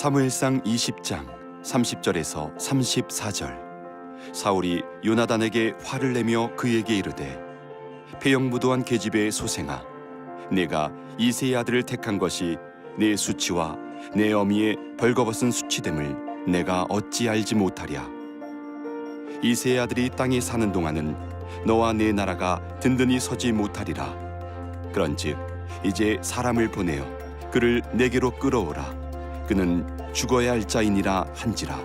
사무엘상 20장 30절에서 34절. 사울이 요나단에게 화를 내며 그에게 이르되 패영무도한 계집의 소생아, 내가 이새의 아들을 택한 것이 내 수치와 내 어미의 벌거벗은 수치됨을 내가 어찌 알지 못하랴. 이새의 아들이 땅에 사는 동안은 너와 내 나라가 든든히 서지 못하리라. 그런즉 이제 사람을 보내어 그를 내게로 끌어오라. 그는 죽어야 할 자이니라 한지라.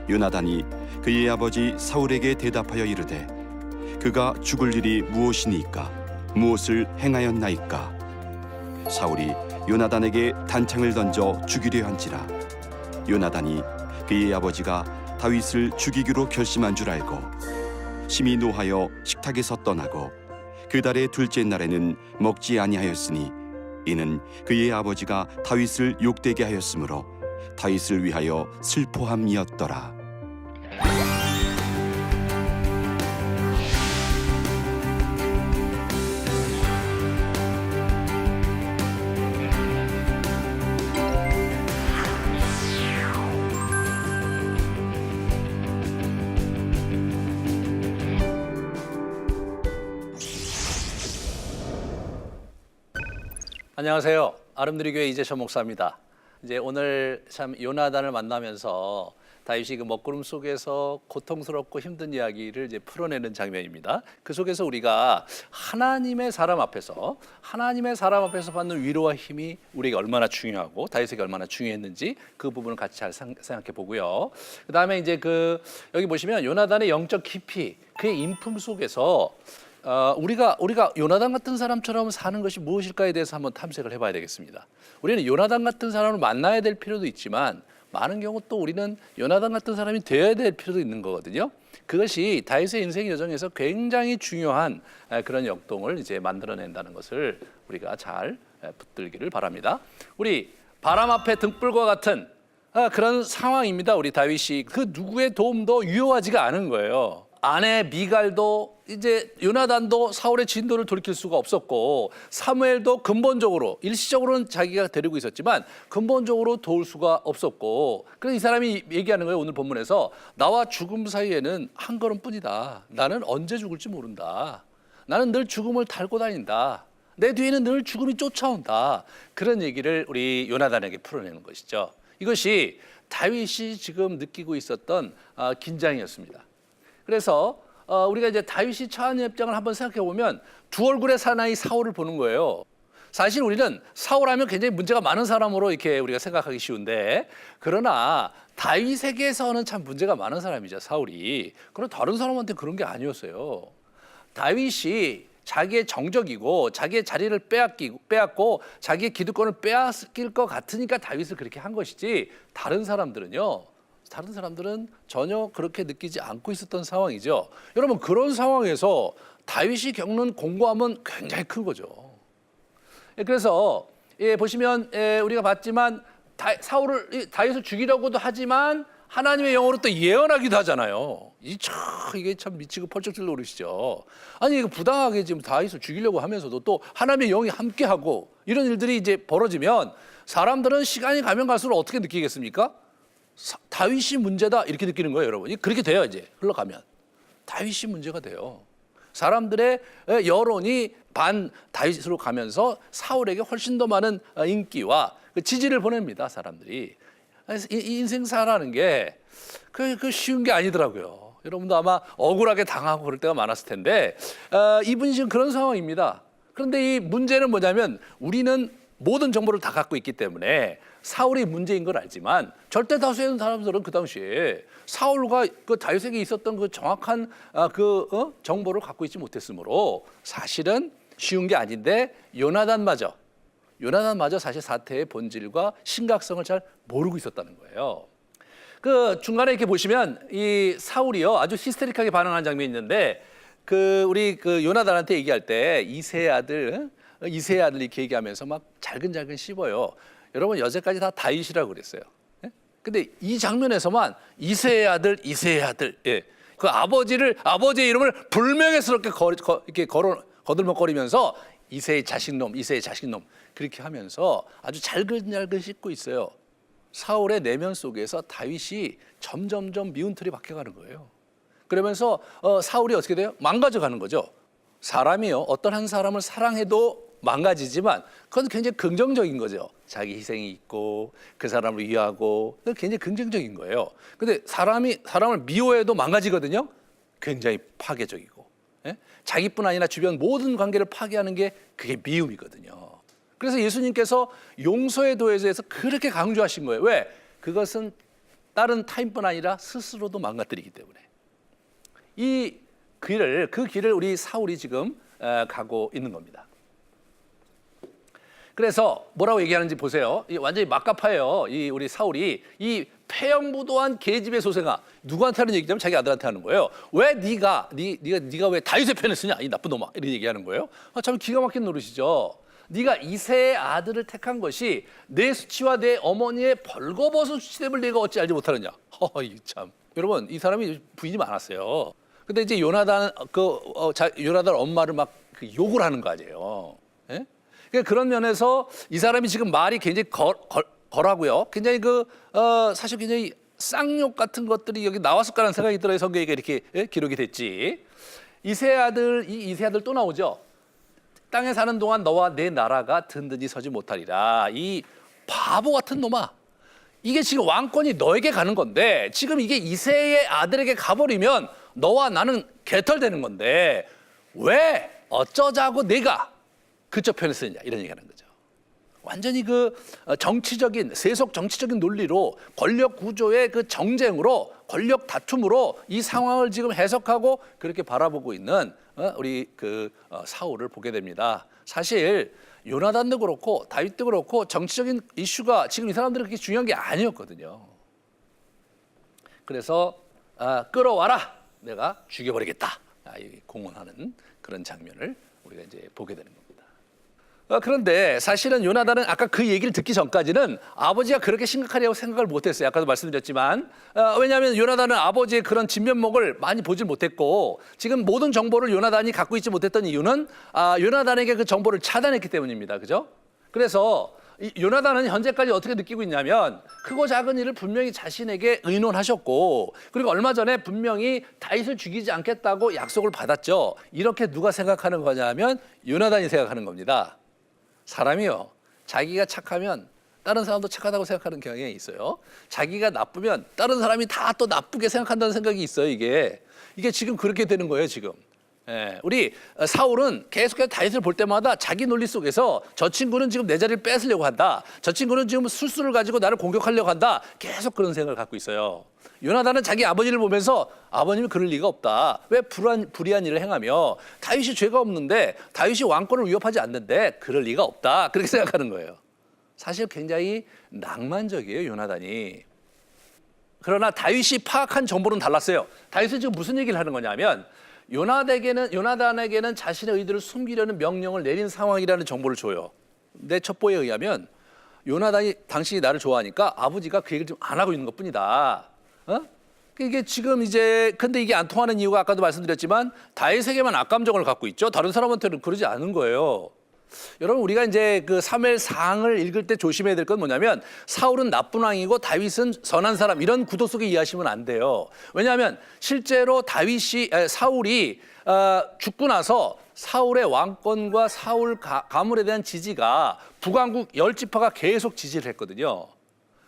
요나단이 그의 아버지 사울에게 대답하여 이르되 그가 죽을 일이 무엇이니까? 무엇을 행하였나이까? 사울이 요나단에게 단창을 던져 죽이려 한지라. 요나단이 그의 아버지가 다윗을 죽이기로 결심한 줄 알고 심히 노하여 식탁에서 떠나고 그 달의 둘째 날에는 먹지 아니하였으니 이는 그의 아버지가 다윗을 욕되게 하였으므로 다윗을 위하여 슬퍼함이었더라. 안녕하세요. 아름드리교회 이재천 목사입니다. 이제 오늘 참 요나단을 만나면서 다윗이 그 먹구름 속에서 고통스럽고 힘든 이야기를 이제 풀어내는 장면입니다. 그 속에서 우리가 하나님의 사람 앞에서 받는 위로와 힘이 우리에게 얼마나 중요하고 다윗에게 얼마나 중요했는지 그 부분을 같이 잘 생각해 보고요. 그다음에 이제 여기 보시면 요나단의 영적 깊이, 그의 인품 속에서 우리가 요나단 같은 사람처럼 사는 것이 무엇일까에 대해서 한번 탐색을 해봐야 되겠습니다. 우리는 요나단 같은 사람을 만나야 될 필요도 있지만 많은 경우 또 우리는 요나단 같은 사람이 되어야 될 필요도 있는 거거든요. 그것이 다윗의 인생 여정에서 굉장히 중요한 그런 역동을 이제 만들어낸다는 것을 우리가 잘 붙들기를 바랍니다. 우리 바람 앞에 등불과 같은 그런 상황입니다. 우리 다윗이 그 누구의 도움도 유효하지가 않은 거예요. 아내 미갈도 이제 요나단도 사울의 진도를 돌이킬 수가 없었고 사무엘도 근본적으로 일시적으로는 자기가 데리고 있었지만 근본적으로 도울 수가 없었고 그래서 이 사람이 얘기하는 거예요. 오늘 본문에서 나와 죽음 사이에는 한 걸음뿐이다. 나는 언제 죽을지 모른다. 나는 늘 죽음을 달고 다닌다. 내 뒤에는 늘 죽음이 쫓아온다. 그런 얘기를 우리 요나단에게 풀어내는 것이죠. 이것이 다윗이 지금 느끼고 있었던 긴장이었습니다. 그래서 우리가 이제 다윗이 처한 입장을 한번 생각해 보면 두 얼굴의 사나이 사울을 보는 거예요. 사실 우리는 사울하면 굉장히 문제가 많은 사람으로 이렇게 우리가 생각하기 쉬운데 그러나 다윗에게서는 참 문제가 많은 사람이죠, 사울이. 그러나 다른 사람한테 그런 게 아니었어요. 다윗이 자기의 정적이고 자기의 자리를 빼앗고 자기의 기득권을 빼앗길 것 같으니까 다윗을 그렇게 한 것이지 다른 사람들은 전혀 그렇게 느끼지 않고 있었던 상황이죠. 여러분 그런 상황에서 다윗이 겪는 공고함은 굉장히 큰 거죠. 그래서 보시면 우리가 봤지만 다윗을 죽이려고도 하지만 하나님의 영으로 또 예언하기도 하잖아요. 이게 참 미치고 펄쩍 뛸 노릇이죠. 아니 이거 부당하게 지금 다윗을 죽이려고 하면서도 또 하나님의 영이 함께하고 이런 일들이 이제 벌어지면 사람들은 시간이 가면 갈수록 어떻게 느끼겠습니까? 다윗이 문제다 이렇게 느끼는 거예요, 여러분. 그렇게 돼요. 이제 흘러가면 다윗이 문제가 돼요. 사람들의 여론이 반 다윗으로 가면서 사울에게 훨씬 더 많은 인기와 지지를 보냅니다, 사람들이. 인생사라는 게 그 쉬운 게 아니더라고요. 여러분도 아마 억울하게 당하고 그럴 때가 많았을 텐데 이분이 지금 그런 상황입니다. 그런데 이 문제는 뭐냐면 우리는 모든 정보를 다 갖고 있기 때문에 사울이 문제인 걸 알지만 절대 다수의 사람들은 그 당시에 사울과 그 다윗에게 있었던 그 정확한 정보를 갖고 있지 못했으므로 사실은 쉬운 게 아닌데 요나단마저 사실 사태의 본질과 심각성을 잘 모르고 있었다는 거예요. 그 중간에 이렇게 보시면 이 사울이요 아주 히스테릭하게 반응하는 장면이 있는데 우리 요나단한테 얘기할 때 이새의 아들 이렇게 얘기하면서 막 잘근잘근 씹어요. 여러분 여태까지 다 다윗이라고 그랬어요. 근데 이 장면에서만 이새의 아들, 예. 그 아버지의 이름을 불명예스럽게 이렇게 거들먹거리면서 이세의 자식놈, 이세의 자식놈 그렇게 하면서 아주 잘근잘근 씻고 있어요. 사울의 내면 속에서 다윗이 점점점 미운 털이 박혀가는 거예요. 그러면서 사울이 어떻게 돼요? 망가져가는 거죠. 사람이요, 어떤 한 사람을 사랑해도 망가지지만 그건 굉장히 긍정적인 거죠. 자기 희생이 있고 그 사람을 위하고 그건 굉장히 긍정적인 거예요. 근데 사람을 미워해도 망가지거든요. 굉장히 파괴적이고, 예? 자기뿐 아니라 주변 모든 관계를 파괴하는 게 그게 미움이거든요. 그래서 예수님께서 용서의 도에서 그렇게 강조하신 거예요. 왜? 그것은 다른 타인뿐 아니라 스스로도 망가뜨리기 때문에. 그 길을 우리 사울이 지금 가고 있는 겁니다. 그래서 뭐라고 얘기하는지 보세요. 완전히 막가파예요. 우리 사울이 이 폐영부도한 계집의 소생아, 누구한테 하는 얘기냐면 자기 아들한테 하는 거예요. 왜 네가 왜 다윗의 편을 쓰냐, 이 나쁜 놈아, 이런 얘기하는 거예요. 참 기가 막힌 노릇이죠. 네가 이새의 아들을 택한 것이 내 수치와 내 어머니의 벌거벗은 수치됨을 네가 어찌 알지 못하느냐. 참, 여러분, 이 사람이 부인이 많았어요. 근데 이제 요나단 엄마를 막 욕을 하는 거 아니에요. 예? 그러니까 그런 면에서 이 사람이 지금 말이 굉장히 거라고요. 굉장히 사실 굉장히 쌍욕 같은 것들이 여기 나왔을까라는 생각이 들어요. 성경에 이렇게 기록이 됐지. 이새 아들 또 나오죠. 땅에 사는 동안 너와 내 나라가 든든히 서지 못하리라. 이 바보 같은 놈아. 이게 지금 왕권이 너에게 가는 건데 지금 이게 이새의 아들에게 가버리면 너와 나는 개털되는 건데 왜 어쩌자고 내가 그쪽 편을 쓰느냐, 이런 얘기하는 거죠. 완전히 세속 정치적인 논리로 권력 구조의 정쟁으로, 권력 다툼으로 이 상황을 지금 해석하고 그렇게 바라보고 있는 우리 사울을 보게 됩니다. 사실 요나단도 그렇고 다윗도 그렇고 정치적인 이슈가 지금 이 사람들은 그렇게 중요한 게 아니었거든요. 그래서 끌어와라, 내가 죽여버리겠다, 공언하는 그런 장면을 우리가 이제 보게 되는 겁니다. 그런데 사실은 요나단은 아까 그 얘기를 듣기 전까지는 아버지가 그렇게 심각하냐고 생각을 못했어요. 아까도 말씀드렸지만 왜냐하면 요나단은 아버지의 그런 진면목을 많이 보질 못했고 지금 모든 정보를 요나단이 갖고 있지 못했던 이유는 요나단에게 그 정보를 차단했기 때문입니다. 그죠? 그래서 요나단은 현재까지 어떻게 느끼고 있냐면 크고 작은 일을 분명히 자신에게 의논하셨고 그리고 얼마 전에 분명히 다윗을 죽이지 않겠다고 약속을 받았죠. 이렇게 누가 생각하는 거냐면 요나단이 생각하는 겁니다. 사람이요, 자기가 착하면 다른 사람도 착하다고 생각하는 경향이 있어요. 자기가 나쁘면 다른 사람이 다 또 나쁘게 생각한다는 생각이 있어요. 이게 지금 그렇게 되는 거예요. 지금 우리 사울은 계속해서 다윗을 볼 때마다 자기 논리 속에서 저 친구는 지금 내 자리를 뺏으려고 한다, 저 친구는 지금 술수를 가지고 나를 공격하려고 한다, 계속 그런 생각을 갖고 있어요. 요나단은 자기 아버지를 보면서 아버님이 그럴 리가 없다, 왜 불의한 일을 행하며 다윗이 죄가 없는데 다윗이 왕권을 위협하지 않는데 그럴 리가 없다, 그렇게 생각하는 거예요. 사실 굉장히 낭만적이에요, 요나단이. 그러나 다윗이 파악한 정보는 달랐어요. 다윗은 지금 무슨 얘기를 하는 거냐면 요나단에게는 자신의 의도를 숨기려는 명령을 내린 상황이라는 정보를 줘요. 내 첩보에 의하면 요나단이 당신이 나를 좋아하니까 아버지가 그 얘기를 좀 안 하고 있는 것뿐이다. 이게 지금 근데 이게 안 통하는 이유가 아까도 말씀드렸지만 다윗에게만 악감정을 갖고 있죠. 다른 사람한테는 그러지 않은 거예요. 여러분, 우리가 이제 사무엘상을 읽을 때 조심해야 될 건 뭐냐면 사울은 나쁜 왕이고 다윗은 선한 사람, 이런 구도 속에 이해하시면 안 돼요. 왜냐하면 실제로 사울이 죽고 나서 사울의 왕권과 사울 가문에 대한 지지가 북왕국 10지파가 계속 지지를 했거든요.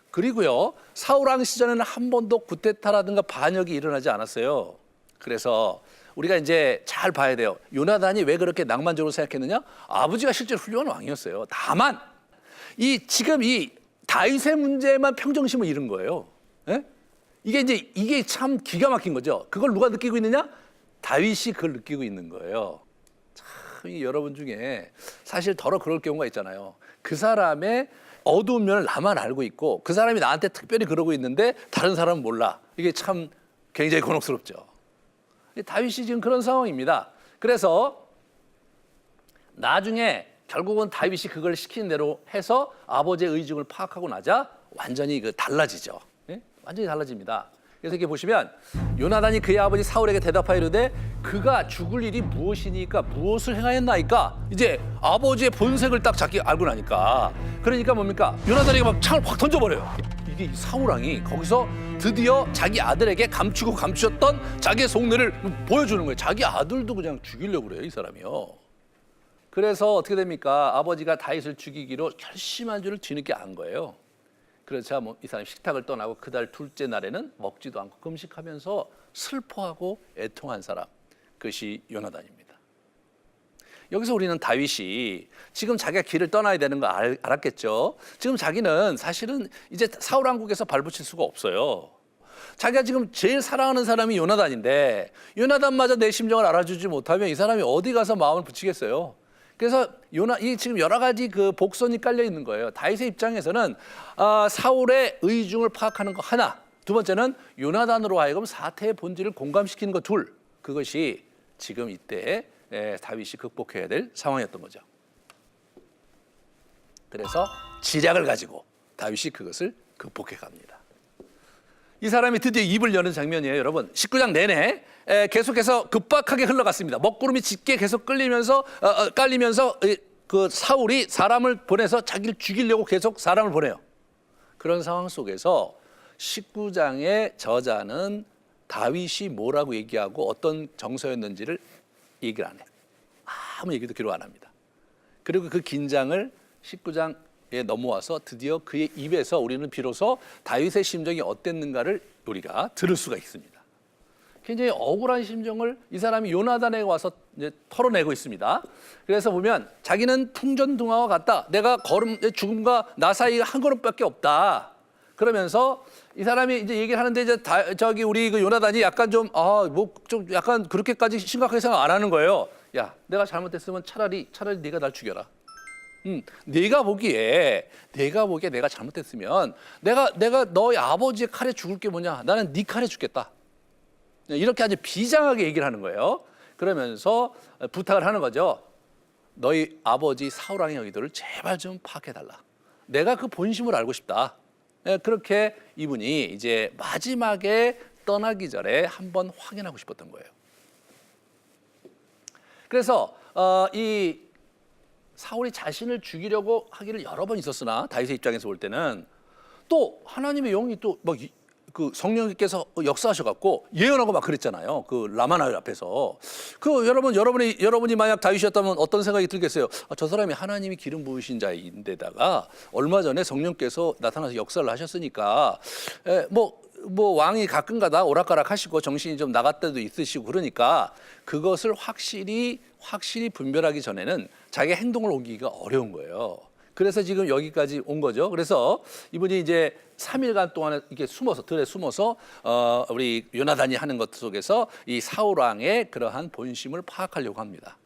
그리고요, 사울 왕 시절에는 한 번도 쿠데타라든가 반역이 일어나지 않았어요. 그래서 우리가 이제 잘 봐야 돼요. 요나단이 왜 그렇게 낭만적으로 생각했느냐? 아버지가 실제로 훌륭한 왕이었어요. 다만 지금 이 다윗의 문제만 평정심을 잃은 거예요. 예? 이게 참 기가 막힌 거죠. 그걸 누가 느끼고 있느냐? 다윗이 그걸 느끼고 있는 거예요. 참, 여러분 중에 사실 더러 그럴 경우가 있잖아요. 그 사람의 어두운 면을 나만 알고 있고 그 사람이 나한테 특별히 그러고 있는데 다른 사람은 몰라. 이게 참 굉장히 곤혹스럽죠. 다윗이 지금 그런 상황입니다. 그래서 나중에 결국은 다윗이 그걸 시킨 대로 해서 아버지의 의중을 파악하고 나자 완전히 달라지죠. 예? 완전히 달라집니다. 그래서 이렇게 보시면 요나단이 그의 아버지 사울에게 대답하여 이르되 그가 죽을 일이 무엇이니까 무엇을 행하였나이까. 이제 아버지의 본색을 딱 자기 알고 나니까 그러니까 뭡니까? 요나단에게 막 창을 확 던져버려요. 이게 이 사울왕이 거기서 드디어 자기 아들에게 감추고 감추었던 자기의 속내를 보여주는 거예요. 자기 아들도 그냥 죽이려고 그래요, 이 사람이요. 그래서 어떻게 됩니까? 아버지가 다윗을 죽이기로 결심한 줄을 뒤늦게 안 거예요. 그래서 이 사람이 식탁을 떠나고 그달 둘째 날에는 먹지도 않고 금식하면서 슬퍼하고 애통한 사람, 그것이 요나단입니다. 여기서 우리는 다윗이 지금 자기가 길을 떠나야 되는 거 알았겠죠. 지금 자기는 사실은 이제 사울 왕국에서 발붙일 수가 없어요. 자기가 지금 제일 사랑하는 사람이 요나단인데 요나단마저 내 심정을 알아주지 못하면 이 사람이 어디 가서 마음을 붙이겠어요. 그래서 이 지금 여러 가지 그 복선이 깔려 있는 거예요. 다윗의 입장에서는 사울의 의중을 파악하는 거 하나, 두 번째는 요나단으로 하여금 사태의 본질을 공감시키는 거 둘, 그것이 지금 이때 다윗이 극복해야 될 상황이었던 거죠. 그래서 지략을 가지고 다윗이 그것을 극복해 갑니다. 이 사람이 드디어 입을 여는 장면이에요, 여러분. 19장 내내 계속해서 급박하게 흘러갔습니다. 먹구름이 짙게 계속 깔리면서 그 사울이 사람을 보내서 자기를 죽이려고 계속 사람을 보내요. 그런 상황 속에서 19장의 저자는 다윗이 뭐라고 얘기하고 어떤 정서였는지를 얘기를 안 해요. 아무 얘기도 기록 안 합니다. 그리고 그 긴장을 19장에 넘어와서 드디어 그의 입에서 우리는 비로소 다윗의 심정이 어땠는가를 우리가 들을 수가 있습니다. 굉장히 억울한 심정을 이 사람이 요나단에게 와서 이제 털어내고 있습니다. 그래서 보면 자기는 풍전등화와 같다. 내가 죽음과 나 사이가 한 걸음밖에 없다. 그러면서 이 사람이 이제 얘기를 하는데 이제 저기 우리 그 요나단이 약간 좀 약간 그렇게까지 심각하게 생각 안 하는 거예요. 야, 내가 잘못했으면 차라리 네가 날 죽여라. 네가 보기에 내가 잘못했으면 내가 너의 아버지의 칼에 죽을 게 뭐냐? 나는 네 칼에 죽겠다. 이렇게 아주 비장하게 얘기를 하는 거예요. 그러면서 부탁을 하는 거죠. 너희 아버지 사울 왕의 의도를 제발 좀 파악해달라. 내가 그 본심을 알고 싶다. 그렇게 이분이 이제 마지막에 떠나기 전에 한번 확인하고 싶었던 거예요. 그래서 이 사울이 자신을 죽이려고 하기를 여러 번 있었으나 다윗의 입장에서 볼 때는 또 하나님의 영이 또 막 그 성령님께서 역사하셔갖고 예언하고 막 그랬잖아요. 그 라마나엘 앞에서. 그 여러분이 만약 다윗이었다면 어떤 생각이 들겠어요? 저 사람이 하나님이 기름 부으신 자인데다가 얼마 전에 성령께서 나타나서 역사를 하셨으니까 뭐 왕이 가끔가다 오락가락 하시고 정신이 좀 나갈 때도 있으시고 그러니까 그것을 확실히 분별하기 전에는 자기 행동을 옮기기가 어려운 거예요. 그래서 지금 여기까지 온 거죠. 그래서 이분이 이제 3일간 동안 이렇게 들에 숨어서 우리 요나단이 하는 것 속에서 이 사울 왕의 그러한 본심을 파악하려고 합니다.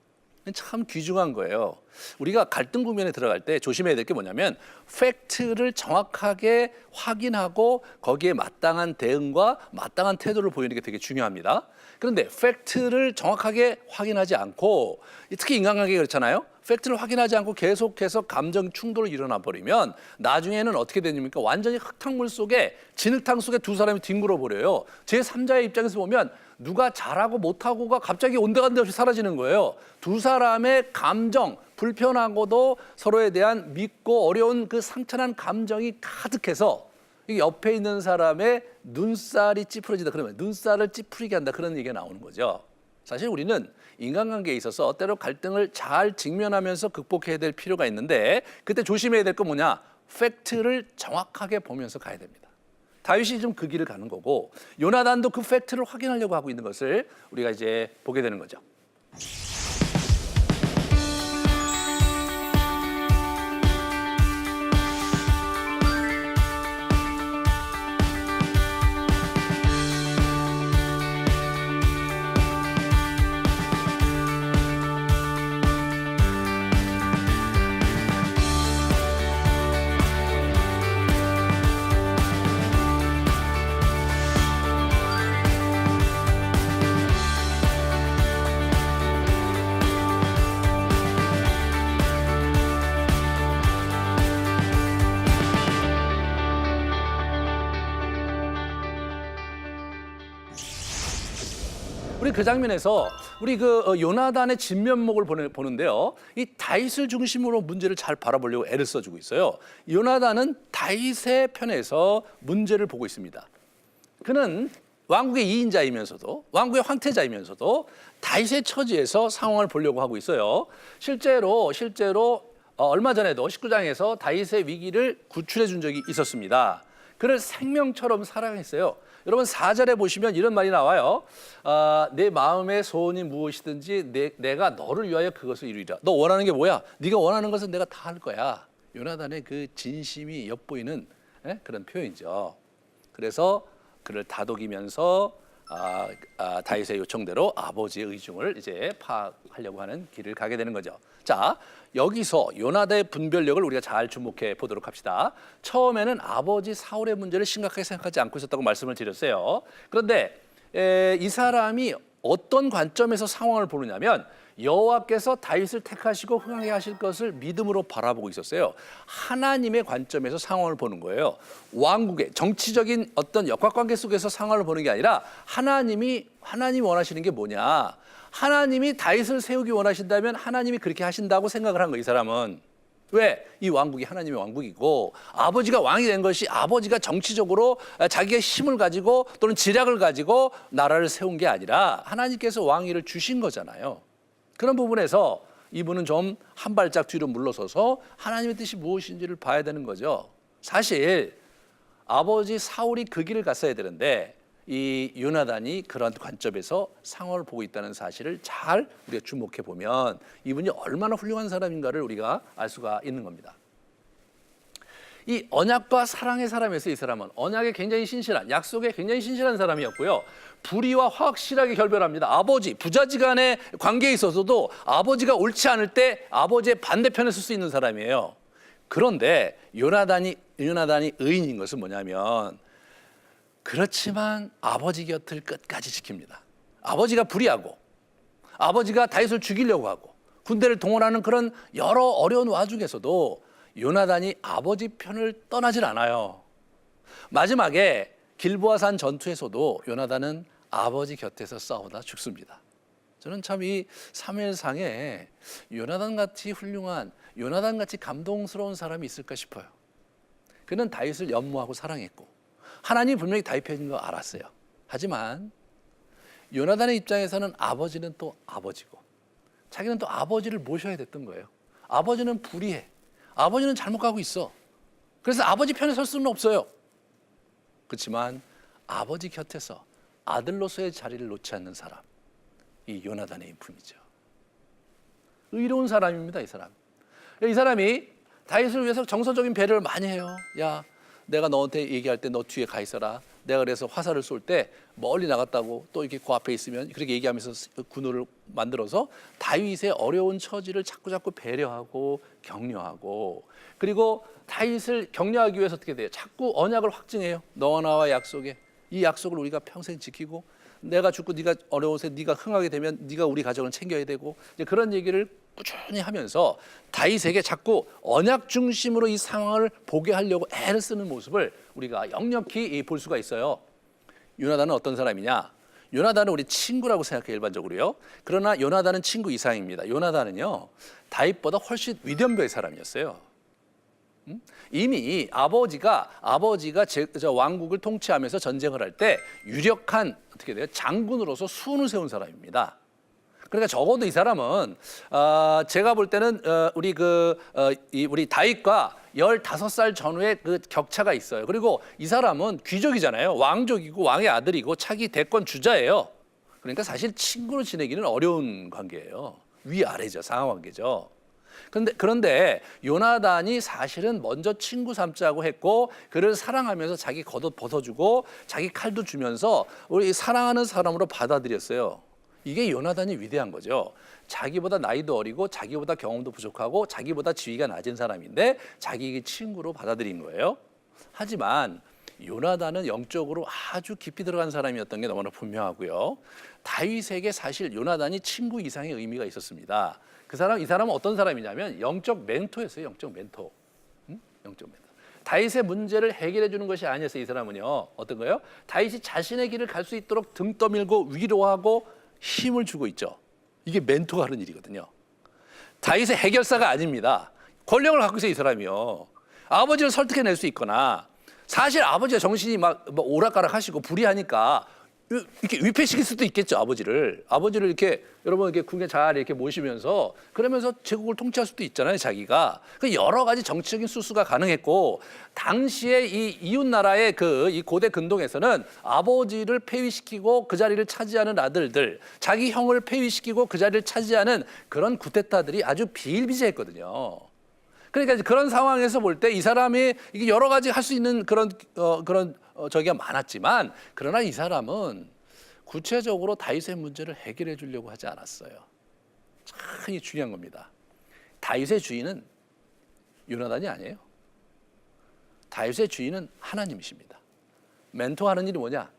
참 귀중한 거예요. 우리가 갈등 국면에 들어갈 때 조심해야 될 게 뭐냐면 팩트를 정확하게 확인하고 거기에 마땅한 대응과 마땅한 태도를 보이는 게 되게 중요합니다. 그런데 팩트를 정확하게 확인하지 않고 특히 인간관계 그렇잖아요. 팩트를 확인하지 않고 계속해서 감정 충돌이 일어나 버리면 나중에는 어떻게 되냐니까 완전히 흙탕물 속에 진흙탕 속에 두 사람이 뒹굴어 버려요. 제3자의 입장에서 보면 누가 잘하고 못하고가 갑자기 온데간데 없이 사라지는 거예요. 두 사람의 감정, 불편하고도 서로에 대한 믿고 어려운 그 상처난 감정이 가득해서 옆에 있는 사람의 눈살이 찌푸려지다 그러면 눈살을 찌푸리게 한다 그런 얘기가 나오는 거죠. 사실 우리는 인간관계에 있어서 때로 갈등을 잘 직면하면서 극복해야 될 필요가 있는데 그때 조심해야 될 건 뭐냐? 팩트를 정확하게 보면서 가야 됩니다. 다윗이 좀 그 길을 가는 거고 요나단도 그 팩트를 확인하려고 하고 있는 것을 우리가 이제 보게 되는 거죠. 우리 그 장면에서 우리 요나단의 진면목을 보는데요. 이 다윗을 중심으로 문제를 잘 바라보려고 애를 써주고 있어요. 요나단은 다윗의 편에서 문제를 보고 있습니다. 그는 왕국의 2인자이면서도 왕국의 황태자이면서도 다윗의 처지에서 상황을 보려고 하고 있어요. 실제로 얼마 전에도 19장에서 다윗의 위기를 구출해 준 적이 있었습니다. 그를 생명처럼 사랑했어요. 여러분 4절에 보시면 이런 말이 나와요. 내 마음의 소원이 무엇이든지 내가 너를 위하여 그것을 이루리라. 너 원하는 게 뭐야? 네가 원하는 것은 내가 다 할 거야. 요나단의 그 진심이 엿보이는 그런 표현이죠. 그래서 그를 다독이면서 다윗의 요청대로 아버지의 의중을 이제 파악하려고 하는 길을 가게 되는 거죠. 자, 여기서 요나단의 분별력을 우리가 잘 주목해 보도록 합시다. 처음에는 아버지 사울의 문제를 심각하게 생각하지 않고 있었다고 말씀을 드렸어요. 그런데 이 사람이 어떤 관점에서 상황을 보느냐면 여호와께서 다윗을 택하시고 흥하게 하실 것을 믿음으로 바라보고 있었어요. 하나님의 관점에서 상황을 보는 거예요. 왕국의 정치적인 어떤 역학관계 속에서 상황을 보는 게 아니라 하나님이 원하시는 게 뭐냐. 하나님이 다윗을 세우기 원하신다면 하나님이 그렇게 하신다고 생각을 한 거예요. 이 사람은. 왜? 이 왕국이 하나님의 왕국이고 아버지가 왕이 된 것이 아버지가 정치적으로 자기의 힘을 가지고 또는 지략을 가지고 나라를 세운 게 아니라 하나님께서 왕위를 주신 거잖아요. 그런 부분에서 이분은 좀 한 발짝 뒤로 물러서서 하나님의 뜻이 무엇인지를 봐야 되는 거죠. 사실 아버지 사울이 그 길을 갔어야 되는데 이 요나단이 그런 관점에서 상황을 보고 있다는 사실을 잘 우리가 주목해 보면 이분이 얼마나 훌륭한 사람인가를 우리가 알 수가 있는 겁니다. 이 언약과 사랑의 사람에서 이 사람은 언약에 굉장히 신실한, 약속에 굉장히 신실한 사람이었고요. 불의와 확실하게 결별합니다. 아버지, 부자지간의 관계에 있어서도 아버지가 옳지 않을 때 아버지의 반대편에 설 수 있는 사람이에요. 그런데 요나단이 의인인 것은 뭐냐면 그렇지만 아버지 곁을 끝까지 지킵니다. 아버지가 불의하고 아버지가 다윗을 죽이려고 하고 군대를 동원하는 그런 여러 어려운 와중에서도 요나단이 아버지 편을 떠나질 않아요. 마지막에 길보아산 전투에서도 요나단은 아버지 곁에서 싸우다 죽습니다. 저는 참 이 사무엘상에 요나단같이 훌륭한, 요나단같이 감동스러운 사람이 있을까 싶어요. 그는 다윗을 연모하고 사랑했고 하나님이 분명히 다윗 편인 거 알았어요. 하지만 요나단의 입장에서는 아버지는 또 아버지고 자기는 또 아버지를 모셔야 됐던 거예요. 아버지는 불의해. 아버지는 잘못 가고 있어. 그래서 아버지 편에 설 수는 없어요. 그렇지만 아버지 곁에서 아들로서의 자리를 놓지 않는 사람, 이 요나단의 인품이죠. 의로운 사람입니다, 이 사람. 이 사람이 다윗을 위해서 정서적인 배려를 많이 해요. 야, 내가 너한테 얘기할 때 너 뒤에 가 있어라. 내가 그래서 화살을 쏠 때 멀리 나갔다고 또 이렇게 그 앞에 있으면 그렇게 얘기하면서 군호를 만들어서 다윗의 어려운 처지를 자꾸 배려하고 격려하고, 그리고 다윗을 격려하기 위해서 어떻게 돼요? 자꾸 언약을 확증해요. 너와 나와 약속에 이 약속을 우리가 평생 지키고 내가 죽고 네가 어려워서 네가 흥하게 되면 네가 우리 가정을 챙겨야 되고, 이제 그런 얘기를 꾸준히 하면서 다윗에게 자꾸 언약 중심으로 이 상황을 보게 하려고 애를 쓰는 모습을 우리가 역력히 볼 수가 있어요. 요나단은 어떤 사람이냐? 요나단은 우리 친구라고 생각해요, 일반적으로요. 그러나 요나단은 친구 이상입니다. 요나단은요, 다윗보다 훨씬 위대한 사람이었어요. 이미 아버지가 저 왕국을 통치하면서 전쟁을 할 때 유력한 어떻게 돼요? 장군으로서 수훈을 세운 사람입니다. 그러니까 적어도 이 사람은 제가 볼 때는 우리 다윗과 15살 전후의 그 격차가 있어요. 그리고 이 사람은 귀족이잖아요. 왕족이고 왕의 아들이고 차기 대권 주자예요. 그러니까 사실 친구로 지내기는 어려운 관계예요. 위아래죠. 상하관계죠. 그런데 요나단이 사실은 먼저 친구 삼자고 했고 그를 사랑하면서 자기 겉옷 벗어주고 자기 칼도 주면서 우리 사랑하는 사람으로 받아들였어요. 이게 요나단이 위대한 거죠. 자기보다 나이도 어리고 자기보다 경험도 부족하고 자기보다 지위가 낮은 사람인데 자기 친구로 받아들인 거예요. 하지만 요나단은 영적으로 아주 깊이 들어간 사람이었던 게 너무나 분명하고요. 다윗에게 사실 요나단이 친구 이상의 의미가 있었습니다. 이 사람은 어떤 사람이냐면 영적 멘토였어요. 영적 멘토. 영적 멘토. 다윗의 문제를 해결해 주는 것이 아니었어요. 이 사람은요. 어떤 거예요? 다윗이 자신의 길을 갈 수 있도록 등 떠밀고 위로하고 힘을 주고 있죠. 이게 멘토가 하는 일이거든요. 다윗의 해결사가 아닙니다. 권력을 갖고 있어요, 이 사람이요. 아버지를 설득해낼 수 있거나 사실 아버지가 정신이 막 오락가락 하시고 불의하니까 이렇게 위패시킬 수도 있겠죠, 아버지를 이렇게 여러분 이렇게 궁에 잘 이렇게 모시면서 그러면서 제국을 통치할 수도 있잖아요, 자기가. 그 여러 가지 정치적인 수수가 가능했고 당시에 이 이웃 나라의 이 고대 근동에서는 아버지를 폐위시키고 그 자리를 차지하는 아들들, 자기 형을 폐위시키고 그 자리를 차지하는 그런 쿠데타들이 아주 비일비재했거든요. 그러니까 그런 상황에서 볼 때 이 사람이 이게 여러 가지 할 수 있는 그런 저기가 많았지만 그러나 이 사람은 구체적으로 다윗의 문제를 해결해 주려고 하지 않았어요. 참 중요한 겁니다. 다윗의 주인은 요나단이 아니에요. 다윗의 주인은 하나님이십니다. 멘토하는 일이 뭐냐?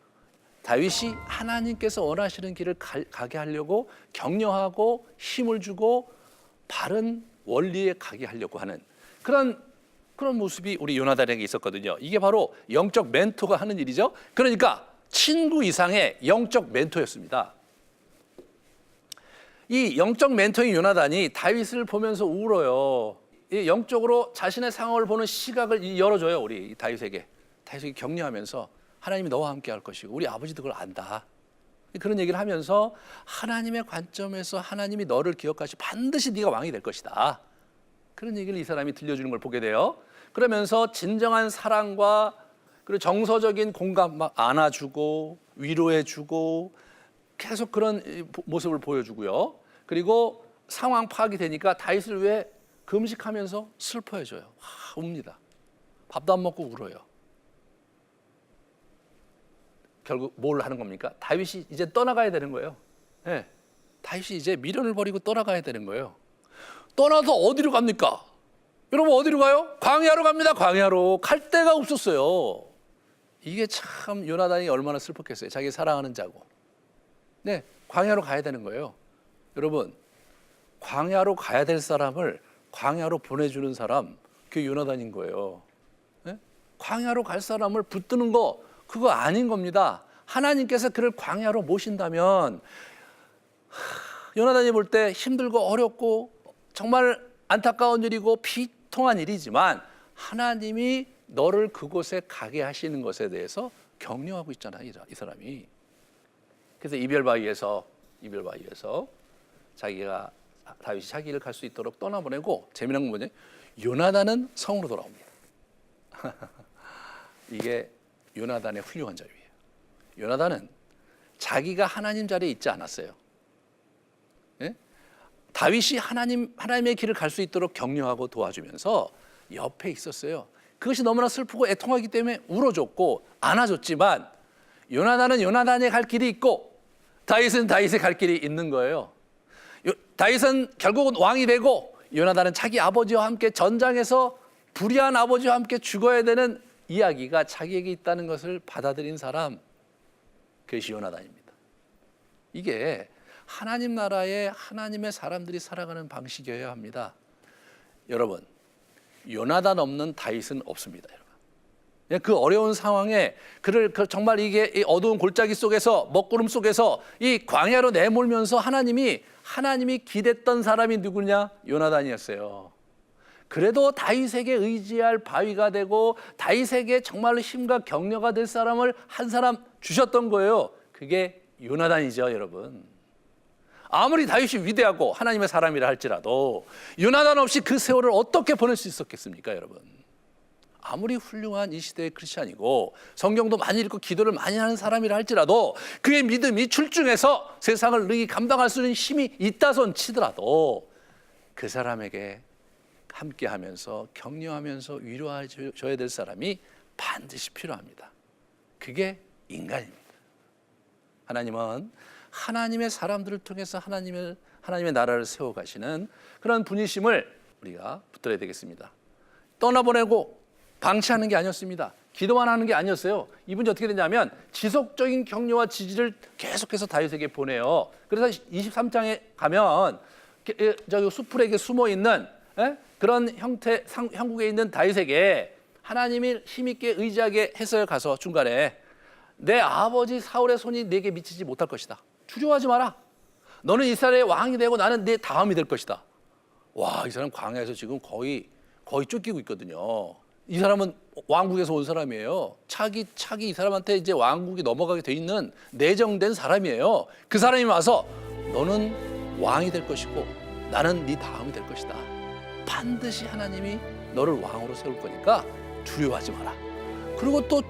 다윗이 하나님께서 원하시는 길을 가게 하려고 격려하고 힘을 주고 바른 원리에 가게 하려고 하는 그런 모습이 우리 요나단에게 있었거든요. 이게 바로 영적 멘토가 하는 일이죠. 그러니까 친구 이상의 영적 멘토였습니다. 이 영적 멘토인 요나단이 다윗을 보면서 울어요. 이 영적으로 자신의 상황을 보는 시각을 열어줘요. 우리 다윗에게 격려하면서 하나님이 너와 함께 할 것이고 우리 아버지도 그걸 안다. 그런 얘기를 하면서 하나님의 관점에서 하나님이 너를 기억하시고 반드시 네가 왕이 될 것이다. 그런 얘기를 이 사람이 들려주는 걸 보게 돼요. 그러면서 진정한 사랑과 그리고 정서적인 공감 막 안아주고 위로해주고 계속 그런 모습을 보여주고요. 그리고 상황 파악이 되니까 다윗을 왜 금식하면서 슬퍼해줘요. 웁니다. 밥도 안 먹고 울어요. 결국 뭘 하는 겁니까? 다윗이 이제 떠나가야 되는 거예요. 네. 다윗이 이제 미련을 버리고 떠나가야 되는 거예요. 떠나서 어디로 갑니까? 여러분 어디로 가요? 광야로 갑니다. 광야로. 갈 데가 없었어요. 이게 참 요나단이 얼마나 슬펐겠어요. 자기 사랑하는 자고. 네, 광야로 가야 되는 거예요. 여러분 광야로 가야 될 사람을 광야로 보내주는 사람 그게 요나단인 거예요. 네? 광야로 갈 사람을 붙드는 거 그거 아닌 겁니다. 하나님께서 그를 광야로 모신다면 요나단이 볼 때 힘들고 어렵고 정말 안타까운 일이고 비통한 일이지만 하나님이 너를 그곳에 가게 하시는 것에 대해서 격려하고 있잖아요, 이 사람이. 그래서 이별 바위에서 자기가 다윗이 자기 길을 갈 수 있도록 떠나보내고 재미난 건 뭐냐? 요나단은 성으로 돌아옵니다. 이게 요나단의 훌륭한 자유예요. 요나단은 자기가 하나님 자리에 있지 않았어요. 예? 다윗이 하나님의 길을 갈 수 있도록 격려하고 도와주면서 옆에 있었어요. 그것이 너무나 슬프고 애통하기 때문에 울어줬고 안아줬지만 요나단은 요나단의 갈 길이 있고 다윗은 다윗의 갈 길이 있는 거예요. 다윗은 결국은 왕이 되고 요나단은 자기 아버지와 함께 전장에서 불의한 아버지와 함께 죽어야 되는 이야기가 자기에게 있다는 것을 받아들인 사람, 그것이 요나단입니다. 이게 하나님 나라에 하나님의 사람들이 살아가는 방식이어야 합니다. 여러분, 요나단 없는 다윗은 없습니다. 여러분. 그 어려운 상황에 그를 정말 이게 이 어두운 골짜기 속에서 먹구름 속에서 이 광야로 내몰면서 하나님이 기댔던 사람이 누구냐? 요나단이었어요. 그래도 다윗에게 의지할 바위가 되고 다윗에게 정말로 힘과 격려가 될 사람을 한 사람 주셨던 거예요. 그게 요나단이죠, 여러분. 아무리 다윗이 위대하고 하나님의 사람이라 할지라도 요나단 없이 그 세월을 어떻게 보낼 수 있었겠습니까, 여러분? 아무리 훌륭한 이 시대의 크리스찬이고 성경도 많이 읽고 기도를 많이 하는 사람이라 할지라도 그의 믿음이 출중해서 세상을 능히 감당할 수 있는 힘이 있다 손 치더라도 그 사람에게 함께하면서 격려하면서 위로해줘야 될 사람이 반드시 필요합니다. 그게 인간입니다. 하나님은 하나님의 사람들을 통해서 하나님의 나라를 세워가시는 그런 분이심을 우리가 붙들어야 되겠습니다. 떠나보내고 방치하는 게 아니었습니다. 기도만 하는 게 아니었어요. 이분이 어떻게 되냐면 지속적인 격려와 지지를 계속해서 다윗에게 보내요. 그래서 23장에 가면 저기 수풀에게 숨어있는 그런 형국에 있는 다윗에게 하나님이 힘있게 의지하게 해서 가서 중간에 내 아버지 사울의 손이 내게 미치지 못할 것이다. 두려워하지 마라. 너는 이스라엘의 왕이 되고 나는 네 다음이 될 것이다. 와, 이 사람 광야에서 지금 거의 쫓기고 있거든요. 이 사람은 왕국에서 온 사람이에요. 차기 이 사람한테 이제 왕국이 넘어가게 돼 있는 내정된 사람이에요. 그 사람이 와서 너는 왕이 될 것이고 나는 네 다음이 될 것이다. 반드시 하나님이 너를 왕으로 세울 거니까 두려워하지 마라. 그리고 또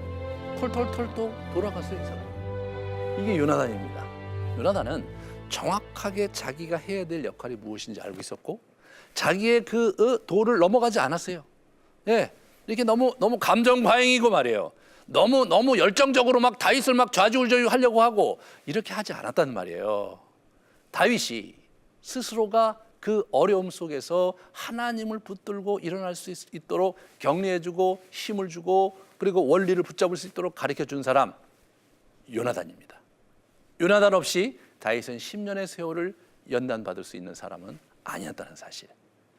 털털털 또 돌아갔어요, 이 사람. 이게 요나단입니다. 요나단은 정확하게 자기가 해야 될 역할이 무엇인지 알고 있었고 자기의 그 도를 넘어가지 않았어요. 예, 이렇게 너무 감정 과잉이고 말이에요. 너무 열정적으로 막 다윗을 막 좌지우지 하려고 하고 이렇게 하지 않았단 말이에요. 다윗이 스스로가 그 어려움 속에서 하나님을 붙들고 일어날 수 있도록 격려해주고 힘을 주고 그리고 원리를 붙잡을 수 있도록 가르쳐준 사람 요나단입니다. 요나단 없이 다윗은 10년의 세월을 연단받을 수 있는 사람은 아니었다는 사실.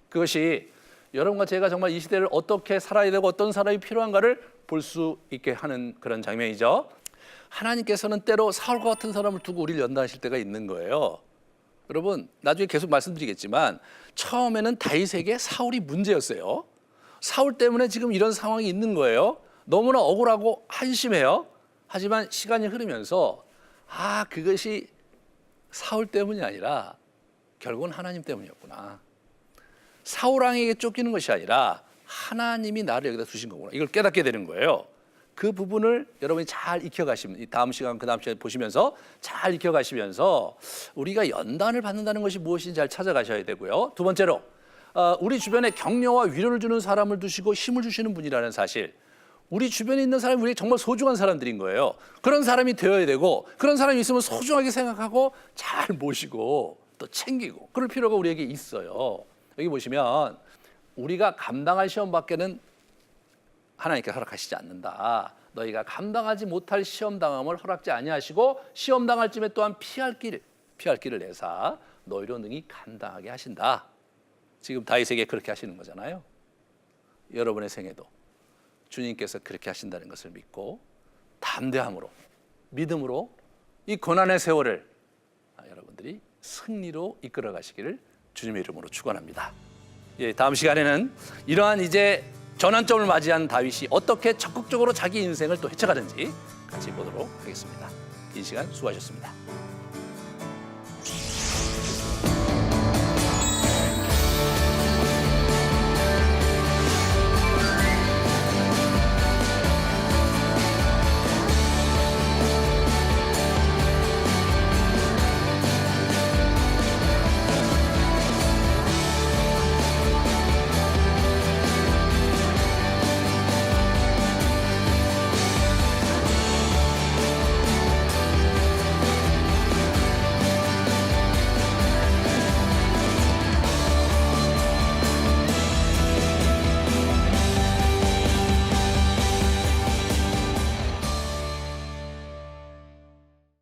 그것이 여러분과 제가 정말 이 시대를 어떻게 살아야 되고 어떤 사람이 필요한가를 볼 수 있게 하는 그런 장면이죠. 하나님께서는 때로 사울과 같은 사람을 두고 우리를 연단하실 때가 있는 거예요. 여러분 나중에 계속 말씀드리겠지만 처음에는 다윗에게 사울이 문제였어요. 사울 때문에 지금 이런 상황이 있는 거예요. 너무나 억울하고 한심해요. 하지만 시간이 흐르면서 그것이 사울 때문이 아니라 결국은 하나님 때문이었구나. 사울 왕에게 쫓기는 것이 아니라 하나님이 나를 여기다 두신 거구나. 이걸 깨닫게 되는 거예요. 그 부분을 여러분이 잘 익혀가시면 다음 시간 그다음 시간에 보시면서 잘 익혀가시면서 우리가 연단을 받는다는 것이 무엇인지 잘 찾아가셔야 되고요. 두 번째로 우리 주변에 격려와 위로를 주는 사람을 두시고 힘을 주시는 분이라는 사실. 우리 주변에 있는 사람이 우리 정말 소중한 사람들인 거예요. 그런 사람이 되어야 되고 그런 사람이 있으면 소중하게 생각하고 잘 모시고 또 챙기고 그럴 필요가 우리에게 있어요. 여기 보시면 우리가 감당할 시험밖에는 하나님께 허락하시지 않는다. 너희가 감당하지 못할 시험 당함을 허락지 아니하시고 시험 당할 쯤에 또한 피할 길을 내사 너희로 능히 감당하게 하신다. 지금 다윗에게 그렇게 하시는 거잖아요. 여러분의 생애도 주님께서 그렇게 하신다는 것을 믿고 담대함으로 믿음으로 이 고난의 세월을 여러분들이 승리로 이끌어 가시기를 주님의 이름으로 축원합니다. 예, 다음 시간에는 이러한 이제 전환점을 맞이한 다윗이 어떻게 적극적으로 자기 인생을 또 헤쳐가는지 같이 보도록 하겠습니다. 긴 시간 수고하셨습니다.